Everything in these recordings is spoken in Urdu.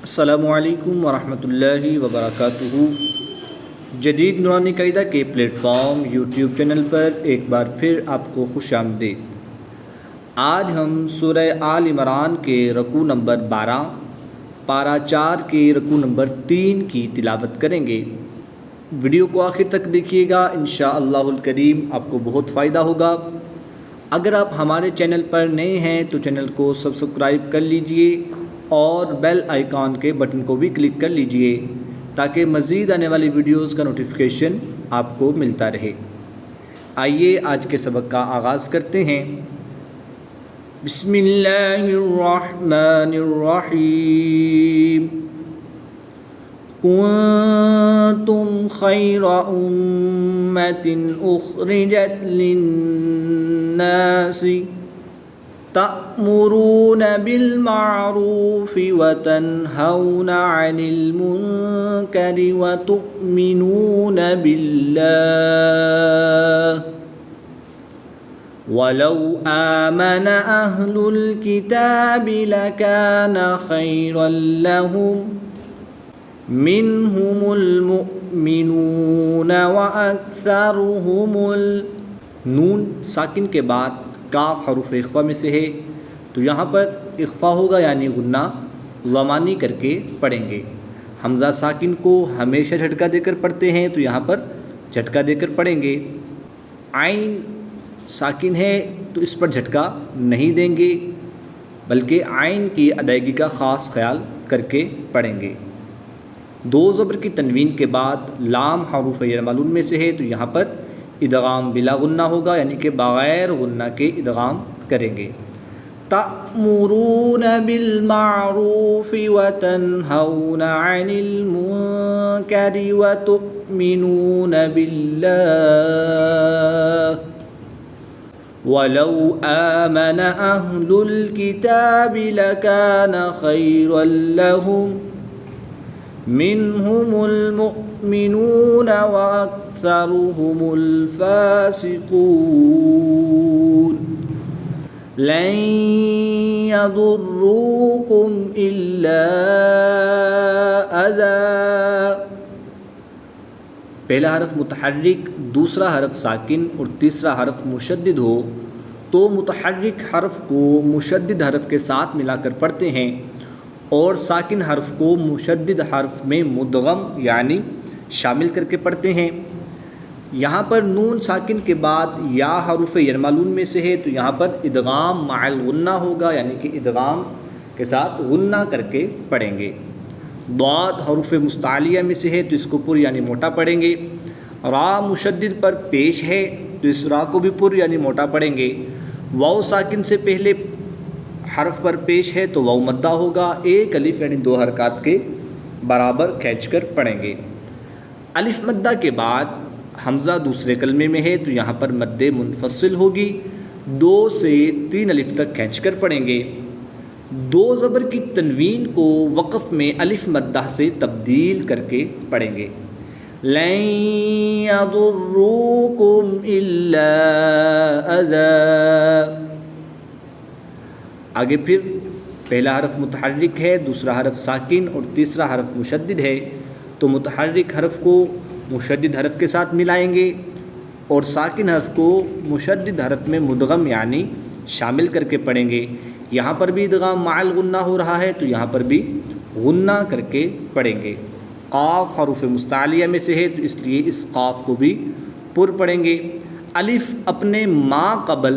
السلام علیکم ورحمۃ اللہ وبرکاتہ۔ جدید نورانی قاعدہ کے پلیٹ فارم یوٹیوب چینل پر ایک بار پھر آپ کو خوش آمدید۔ آج ہم سورہ آل عمران کے رکوع نمبر 12 پارہ 4 کے رکوع نمبر 3 کی تلاوت کریں گے۔ ویڈیو کو آخر تک دیکھیے گا، انشاءاللہ الکریم آپ کو بہت فائدہ ہوگا۔ اگر آپ ہمارے چینل پر نئے ہیں تو چینل کو سبسکرائب کر لیجئے اور بیل آئیکن کے بٹن کو بھی کلک کر لیجئے تاکہ مزید آنے والی ویڈیوز کا نوٹیفیکیشن آپ کو ملتا رہے۔ آئیے آج کے سبق کا آغاز کرتے ہیں۔ بسم اللہ الرحمن الرحیم۔ کنتم خیر امۃ اخرجت للناس تأمرون بالمعروف وتنہون عن المنکر وتؤمنون باللہ ولو آمن أهل الكتاب لكان خيرا لهم منهم المؤمنون وأكثرهم نون ساکن کے بعد کاف حروف اخفا میں سے ہے، تو یہاں پر اخفا ہوگا یعنی غنہ ضمانی کر کے پڑھیں گے۔ حمزہ ساکن کو ہمیشہ جھٹکا دے کر پڑھتے ہیں، تو یہاں پر جھٹکا دے کر پڑھیں گے۔ عین ساکن ہے تو اس پر جھٹکا نہیں دیں گے، بلکہ عین کی ادائیگی کا خاص خیال کر کے پڑھیں گے۔ دو زبر کی تنوین کے بعد لام حروف یرملون میں سے ہے، تو یہاں پر ادغام بلا غنہ ہوگا یعنی کہ بغیر غنہ کے ادغام کریں گے۔ تأمرون بالمعروف وتنہون عن المنکر وتؤمنون باللہ ولو آمن أهل الكتاب لكان خيرا لهم منهم المؤمنون وأكثرهم الفاسقون لن يضروكم إلا أذى۔ پہلا حرف متحرک، دوسرا حرف ساکن اور تیسرا حرف مشدد ہو تو متحرک حرف کو مشدد حرف کے ساتھ ملا کر پڑھتے ہیں اور ساکن حرف کو مشدد حرف میں مدغم یعنی شامل کر کے پڑھتے ہیں۔ یہاں پر نون ساکن کے بعد یا حروف یرملون میں سے ہے، تو یہاں پر ادغام مع الغنہ ہوگا یعنی کہ ادغام کے ساتھ غنہ کر کے پڑھیں گے۔ ضاد حروف مستعلیہ میں سے ہے تو اس کو پر یعنی موٹا پڑھیں گے۔ را مشدد پر پیش ہے تو اس را کو بھی پر یعنی موٹا پڑھیں گے۔ واو ساکن سے پہلے حرف پر پیش ہے تو واو مدہ ہوگا، ایک الف یعنی دو حرکات کے برابر کھینچ کر پڑھیں گے۔ الف مدہ کے بعد حمزہ دوسرے کلمے میں ہے تو یہاں پر مد منفصل ہوگی، 2 سے 3 الف تک کھینچ کر پڑھیں گے۔ دو زبر کی تنوین کو وقف میں الف مدہ سے تبدیل کر کے پڑھیں گے۔ لن يضروكم إلا أذى۔ آگے پھر پہلا حرف متحرک ہے، دوسرا حرف ساکن اور تیسرا حرف مشدد ہے، تو متحرک حرف کو مشدد حرف کے ساتھ ملائیں گے اور ساکن حرف کو مشدد حرف میں مدغم یعنی شامل کر کے پڑھیں گے۔ یہاں پر بھی ادغام مع الغنہ ہو رہا ہے تو یہاں پر بھی غنہ کر کے پڑھیں گے۔ قاف حروف مستعلیہ میں سے ہے تو اس لیے اس قاف کو بھی پر پڑھیں گے۔ الف اپنے ما قبل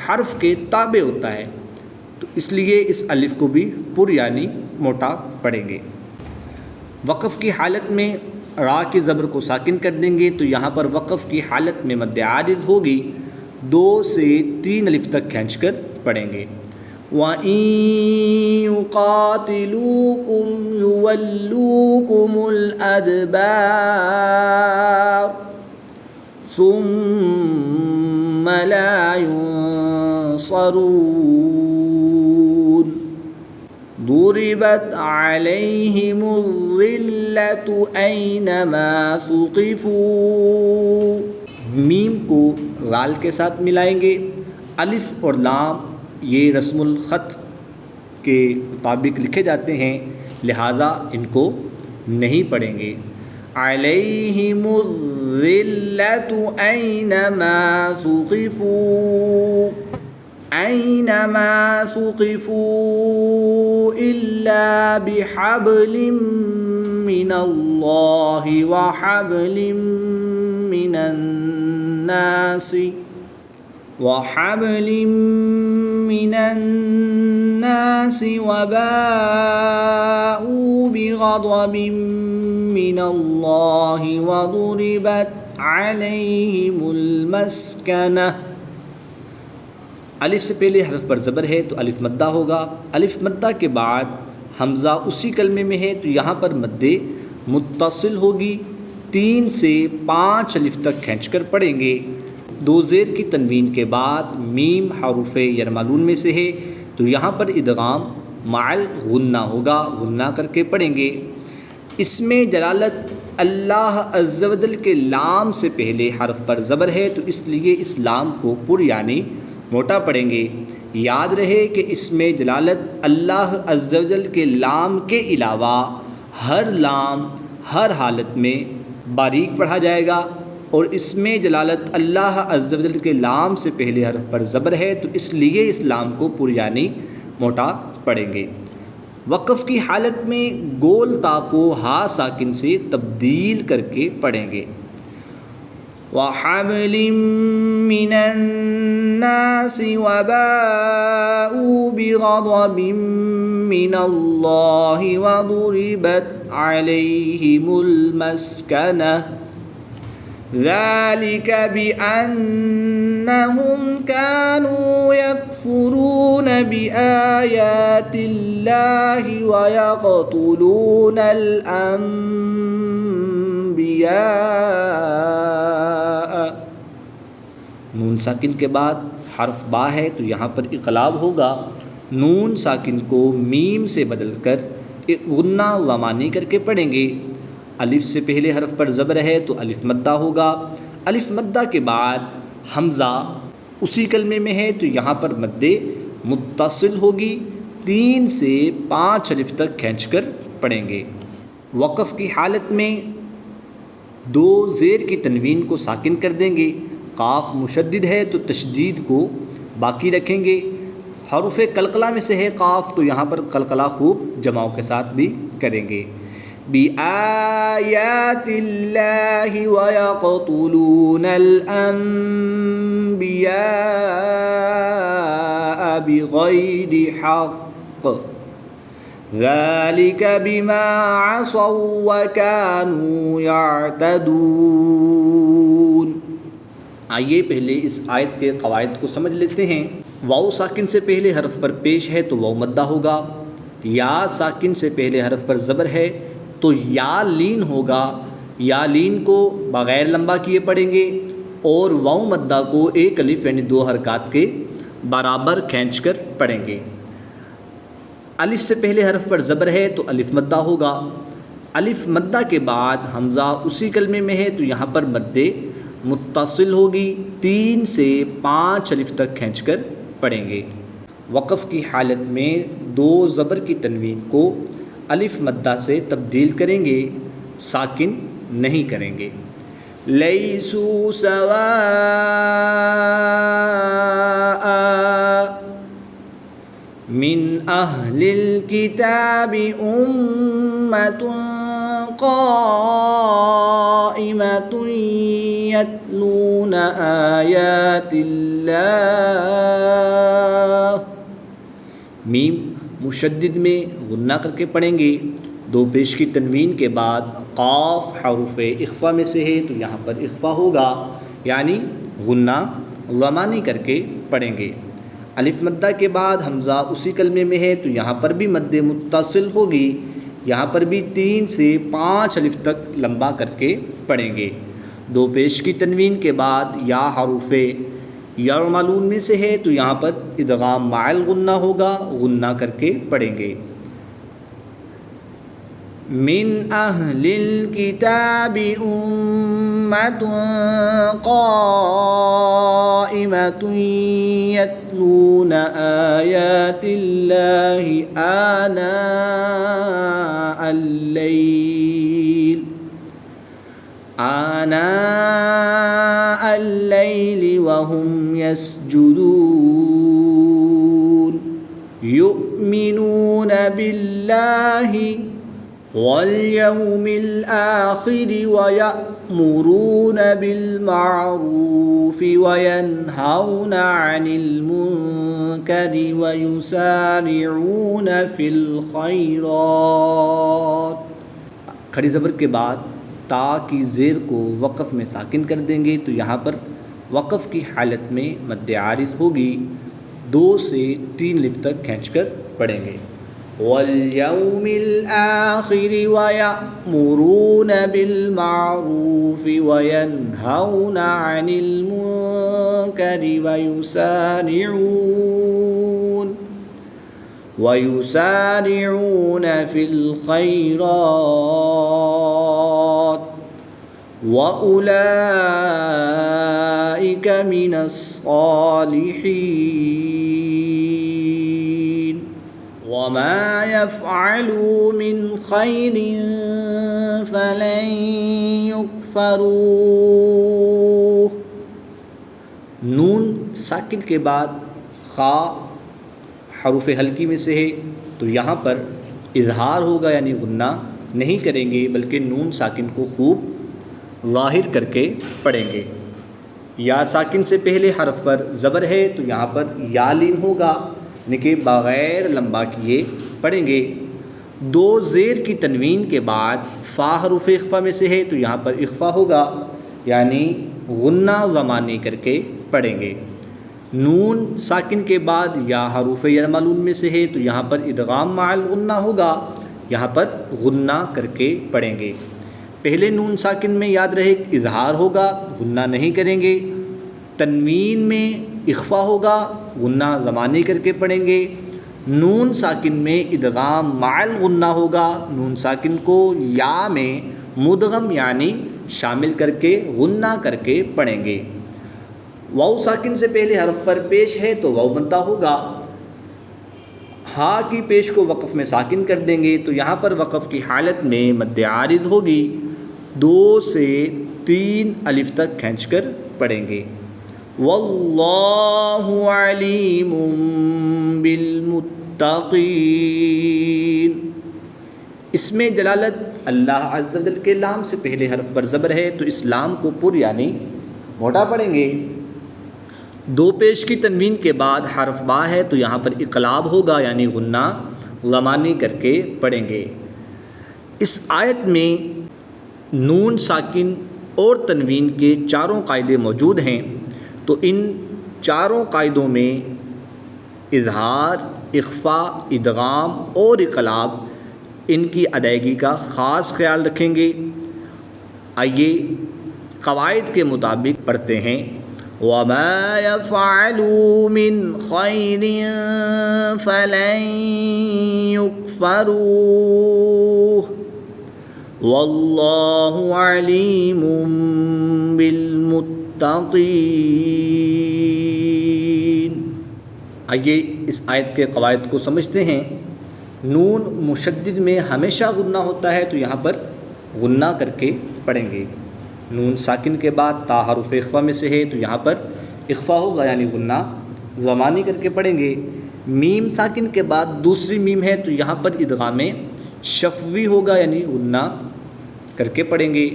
حرف کے تابع ہوتا ہے تو اس لیے اس الف کو بھی پر یعنی موٹا پڑھیں گے۔ وقف کی حالت میں را کی زبر کو ساکن کر دیں گے تو یہاں پر وقف کی حالت میں مد عارض ہوگی، 2 سے 3 الف تک کھینچ کر پڑھیں گے۔ وَإِن يُقَاتِلُوكُمْ يُوَلُّوكُمُ الْأَدْبَارَ ثُمَّ لَا يُنصَرُونَ ضُرِبَتْ عَلَيْهِمُ الذِّلَّةُ أَيْنَمَا ثُقِفُوا۔ میم کو غال کے ساتھ ملائیں گے۔ الف اور لام یہ رسم الخط کے مطابق لکھے جاتے ہیں، لہٰذا ان کو نہیں پڑھیں گے۔ علیہم الذلۃ اینما ثقفوا الا بحبل من اللہ وحبل من الناس وباءوا بغضب من اللہ وضربت علیہم المسکنہ۔ الف سے پہلے حرف پر زبر ہے تو الف مدہ ہوگا، الف مدہ کے بعد حمزہ اسی کلمے میں ہے تو یہاں پر مد متصل ہوگی، 3 سے 5 الف تک کھینچ کر پڑھیں گے۔ 2 زیر کی تنوین کے بعد میم حروف یرملون میں سے ہے تو یہاں پر ادغام مع غنہ ہوگا، غنہ کر کے پڑھیں گے۔ اس میں جلالت اللہ عز و جل کے لام سے پہلے حرف پر زبر ہے تو اس لیے اس لام کو پر یعنی موٹا پڑھیں گے۔ یاد رہے کہ اس میں جلالت اللہ عز و جل کے لام کے علاوہ ہر لام ہر حالت میں باریک پڑھا جائے گا، اور اس میں جلالت اللہ عز و جل کے لام سے پہلے حرف پر زبر ہے تو اس لیے اس لام کو پر یعنی موٹا پڑھیں گے۔ وقف کی حالت میں گول تا کو ہا ساکن سے تبدیل کر کے پڑھیں گے۔ وَحَبْلٍ مِّنَ النَّاسِ وَبَاءُوا بِغَضَبٍ مِّنَ اللَّهِ وَضُرِبَتْ عَلَيْهِمُ الْمَسْكَنَةُ ذَلِكَ بِأَنَّهُمْ كَانُوا يَكْفُرُونَ بِآيَاتِ اللَّهِ وَيَقْتُلُونَ الْأَنبِيَاءَ۔ نون ساکن کے بعد حرف با ہے تو یہاں پر اقلاب ہوگا، نون ساکن کو میم سے بدل کر غنہ غمانی کر کے پڑھیں گے۔ الف سے پہلے حرف پر زبر ہے تو الف مدہ ہوگا، الف مدہ کے بعد حمزہ اسی کلمے میں ہے تو یہاں پر مد متصل ہوگی، 3 سے 5 الف تک کھینچ کر پڑھیں گے۔ وقف کی حالت میں 2 زیر کی تنوین کو ساکن کر دیں گے، قاف مشدد ہے تو تشدید کو باقی رکھیں گے۔ حروف قلقلہ میں سے ہے قاف تو یہاں پر قلقلہ خوب جماؤ کے ساتھ بھی کریں گے۔ بِآيَاتِ اللَّهِ وَيَقْتُلُونَ الْأَنبِيَاءَ بِغَيْرِ حَقٍّ ذَلِكَ بِمَا عَصَوْا وَكَانُوا يَعْتَدُونَ۔ آئیے پہلے اس آیت کے قواعد کو سمجھ لیتے ہیں۔ واو ساکن سے پہلے حرف پر پیش ہے تو واو مدہ ہوگا، یا ساکن سے پہلے حرف پر زبر ہے تو یا لین ہوگا، یا لین کو بغیر لمبا کیے پڑھیں گے، اور واو مدہ کو 1 الف یعنی 2 حرکات کے برابر کھینچ کر پڑھیں گے۔ الف سے پہلے حرف پر زبر ہے تو الف مدہ ہوگا، الف مدہ کے بعد حمزہ اسی کلمے میں ہے تو یہاں پر مد متصل ہوگی، 3 سے 5 الف تک کھینچ کر پڑھیں گے۔ وقف کی حالت میں 2 زبر کی تنوین کو الف مدہ سے تبدیل کریں گے، ساکن نہیں کریں گے۔ لیسوا سواء من اہل الکتاب امۃ قائمۃ یتلون آیات اللہ۔ میم مشدد میں غنہ کر کے پڑھیں گے، 2 پیش کی تنوین کے بعد قاف حروف اخفا میں سے ہے تو یہاں پر اخفا ہوگا، یعنی غنہ غمانی کر کے پڑھیں گے۔ الف مدہ کے بعد حمزہ اسی کلمے میں ہے تو یہاں پر بھی مد متصل ہوگی، یہاں پر بھی 3 سے 5 الف تک لمبا کر کے پڑھیں گے۔ 2 پیش کی تنوین کے بعد یا حروف یرملون میں سے ہے تو یہاں پر ادغام مع الغنہ ہوگا، غنہ کر کے پڑھیں گے۔ من أهل الكتاب أمة قائمة يتلون آيات الله آناء الليل وهم يسجدون يؤمنون بالله واليوم الآخر ويأمرون بالمعروف وينهون عن المنكر ويسارعون في الخيرات. کھڑی زبر کے بعد تا کی زیر کو وقف میں ساکن کر دیں گے تو یہاں پر وقف کی حالت میں مد عارض ہوگی. 2 سے 3 الف تک کھینچ کر پڑھیں گے. واليوم الآخر ويأمرون بالمعروف وينهون عن المنكر ويسارعون في الخيرات وأولئك من الصالحين وما يفعلوا من خير فلن يكفروه. نون ساکن کے بعد خا حروف حلقی میں سے ہے تو یہاں پر اظہار ہوگا یعنی غنہ نہیں کریں گے بلکہ نون ساکن کو خوب ظاہر کر کے پڑھیں گے. یا ساکن سے پہلے حرف پر زبر ہے تو یہاں پر یا لین ہوگا یعنی کہ بغیر لمبا کیے پڑھیں گے. 2 زیر کی تنوین کے بعد فا حروف اخفا میں سے ہے تو یہاں پر اخفا ہوگا یعنی غنہ زمانی کر کے پڑھیں گے. نون ساکن کے بعد یا حروف یرملون میں سے ہے تو یہاں پر ادغام مع الغنہ ہوگا یہاں پر غنہ کر کے پڑھیں گے. پہلے نون ساکن میں یاد رہے اظہار ہوگا غنہ نہیں کریں گے. تنوین میں اخفا ہوگا غنہ زمانی کر کے پڑھیں گے. نون ساکن میں ادغام مع الغنہ ہوگا نون ساکن کو یا میں مدغم یعنی شامل کر کے غنہ کر کے پڑھیں گے. واو ساکن سے پہلے حرف پر پیش ہے تو واو بنتا ہوگا. ہا کی پیش کو وقف میں ساکن کر دیں گے تو یہاں پر وقف کی حالت میں مد عارض ہوگی. 2 سے 3 الف تک کھینچ کر پڑھیں گے. واللہ علیم بالمتقین. اس میں جلالت اللہ عز و جل کے لام سے پہلے حرف پر زبر ہے تو اس لام کو پر یعنی موٹا پڑھیں گے. 2 پیش کی تنوین کے بعد حرف با ہے تو یہاں پر اقلاب ہوگا یعنی غنہ زمانی کر کے پڑھیں گے. اس آیت میں نون ساکن اور تنوین کے 4 قاعدے موجود ہیں تو ان 4 قاعدوں میں اظہار، اخفا، ادغام اور اقلاب ان کی ادائیگی کا خاص خیال رکھیں گے. آئیے قواعد کے مطابق پڑھتے ہیں. وَمَا يَفْعَلُوا مِنْ خَيْرٍ فَلَنْ يُكْفَرُوهُ وَاللَّهُ عَلِيمٌ بِالْمُتَّقِينَ. آئیے اس آیت کے قواعد کو سمجھتے ہیں. نون مشدد میں ہمیشہ غنہ ہوتا ہے تو یہاں پر غنہ کر کے پڑھیں گے. نون ساکن کے بعد تا حرف اخفا میں سے ہے تو یہاں پر اخفا ہوگا یعنی غنہ زمانی کر کے پڑھیں گے. میم ساکن کے بعد دوسری میم ہے تو یہاں پر ادغام شفوی ہوگا یعنی غنہ کر کے پڑھیں گے.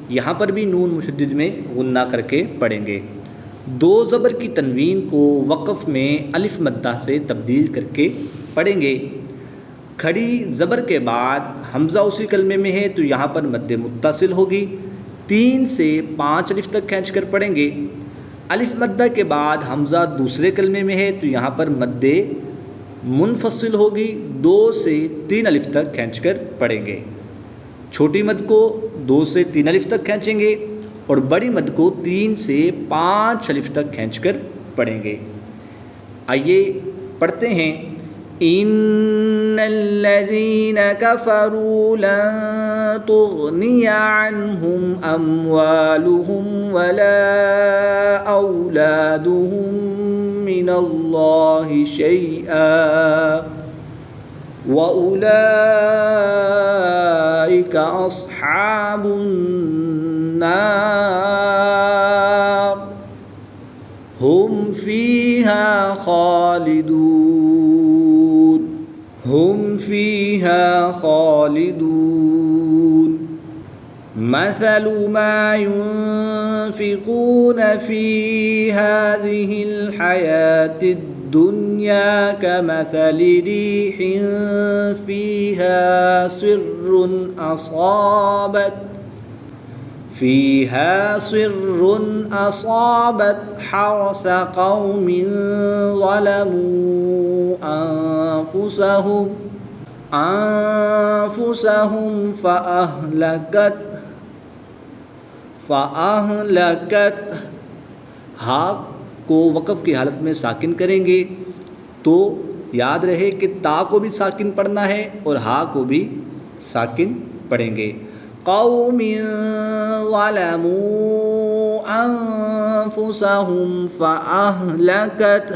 یہاں پر بھی نون مشدد میں غنہ کر کے پڑھیں گے. 2 زبر کی تنوین کو وقف میں الف مدہ سے تبدیل کر کے پڑھیں گے. کھڑی زبر کے بعد حمزہ اسی کلمے میں ہے تو یہاں پر مد متصل ہوگی. 3 سے 5 الف تک کھینچ کر پڑھیں گے. الف مدہ کے بعد حمزہ دوسرے کلمے میں ہے تو یہاں پر مد منفصل ہوگی. 2 سے 3 الف تک کھینچ کر پڑھیں گے. چھوٹی مد کو 2 سے 3 الف تک کھینچیں گے اور بڑی مد کو 3 سے 5 الف تک کھینچ کر پڑھیں گے. آئیے پڑھتے ہیں. إن الذين كفروا لن تغني عنهم أموالهم ولا أولادهم من الله شيئا وأولئك أصحاب النار هم فيها خالدون مثل ما ينفقون في هذه الحياة الدنيا كمثل ريح فيها صر أصابت حرث قوم ظلموا أنفسهم فأهلكت ہا کو وقف کی حالت میں ساکن کریں گے تو یاد رہے کہ تا کو بھی ساکن پڑھنا ہے اور ہا کو بھی ساکن پڑھیں گے. قوم ظلموا أنفسهم فأهلكت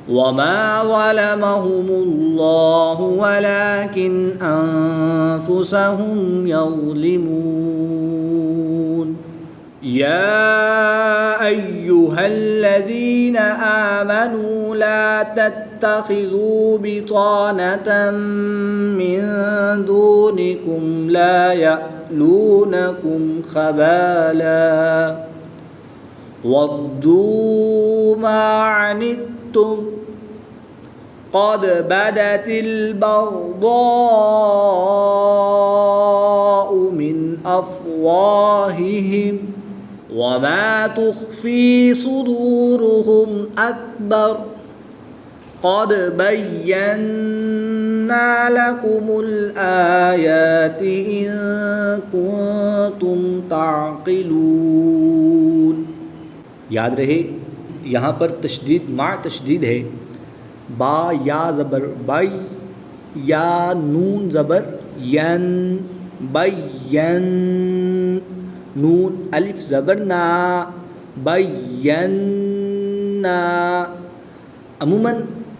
وما ظلمهم الله ولكن أنفسهم يظلمون. يا أيها الذين آمنوا لا تتخذوا بطانة من دونكم لا يألونكم خبالا ودوا ما عنتم قد بدت البغضاء من أفواههم وما تخفي صدورهم أكبر قد بينا لكم الآيات إن كنتم تعقلون. یاد رہے یہاں پر تشدید مع تشدید ہے. با یا زبر بائی یا نون زبر ین بین نون الف زبر نا بینا. عموماً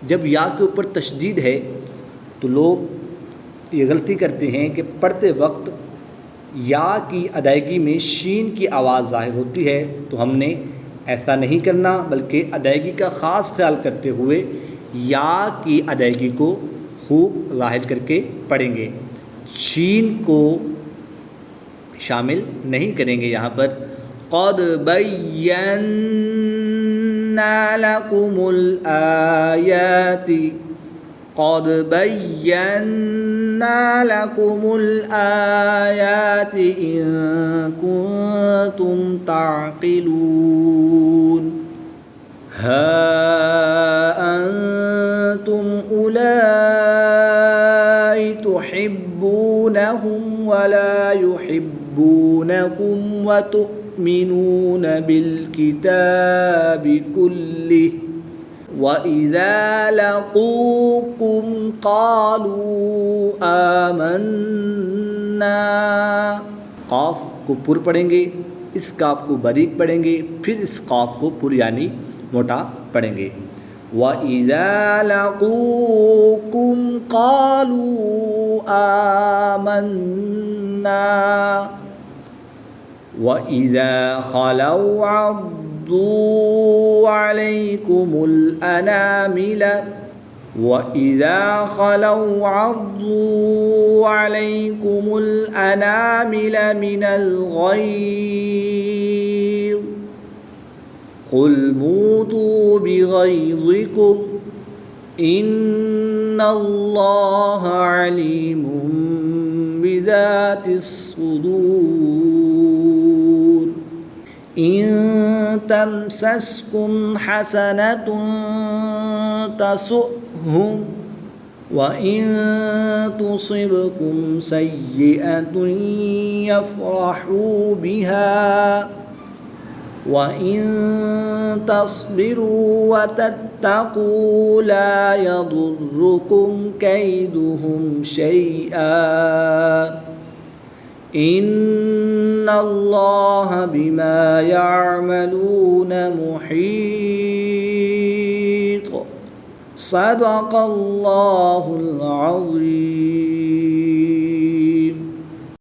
جب یا کے اوپر تشدید ہے تو لوگ یہ غلطی کرتے ہیں کہ پڑھتے وقت یا کی ادائیگی میں شین کی آواز ظاہر ہوتی ہے. تو ہم نے ایسا نہیں کرنا بلکہ ادائیگی کا خاص خیال کرتے ہوئے یا کی ادائیگی کو خوب ظاہر کر کے پڑھیں گے. شین کو شامل نہیں کریں گے یہاں پر. قد بینا لکم الآیات قد بینا لکم الآیات ان کنتم تعقلون. ها أنتم أولئك تحبونهم ولا يحبونكم وتؤمنون بالكتاب كله وإذا لقوكم قالوا آمنا. قاف کو پر پڑھیں گے, اس کاف کو باریک پڑھیں گے, پھر اس قاف کو پر یعنی موٹا پڑھیں گے. وَإِذَا لَقُوكُمْ قَالُوا آمَنَّا وَإِذَا خَلَوْا عَضُّوا عَلَيْكُمُ الْأَنَامِلَ وَإِذَا خَلَوْا عَضُّوا عَلَيْكُمُ الْأَنَامِلَ مِنَ الْغَيْظِ قُلْ مُوتُوا بِغَيْظِكُمْ إِنَّ اللَّهَ عَلِيمٌ بِذَاتِ الصُّدُورِ. إِن تَمْسَسْكُمْ حَسَنَةٌ تَسُؤْهُمْ وَإِن تُصِبْكُمْ سَيِّئَةٌ يَفْرَحُوا بِهَا وَإِن تَصْبِرُوا وَتَتَّقُوا لَا يَضُرُّكُمْ كَيْدُهُمْ شَيْئًا إِنَّ اللَّهَ بِمَا يَعْمَلُونَ مُحِيطٌ. صدق اللہ العظیم.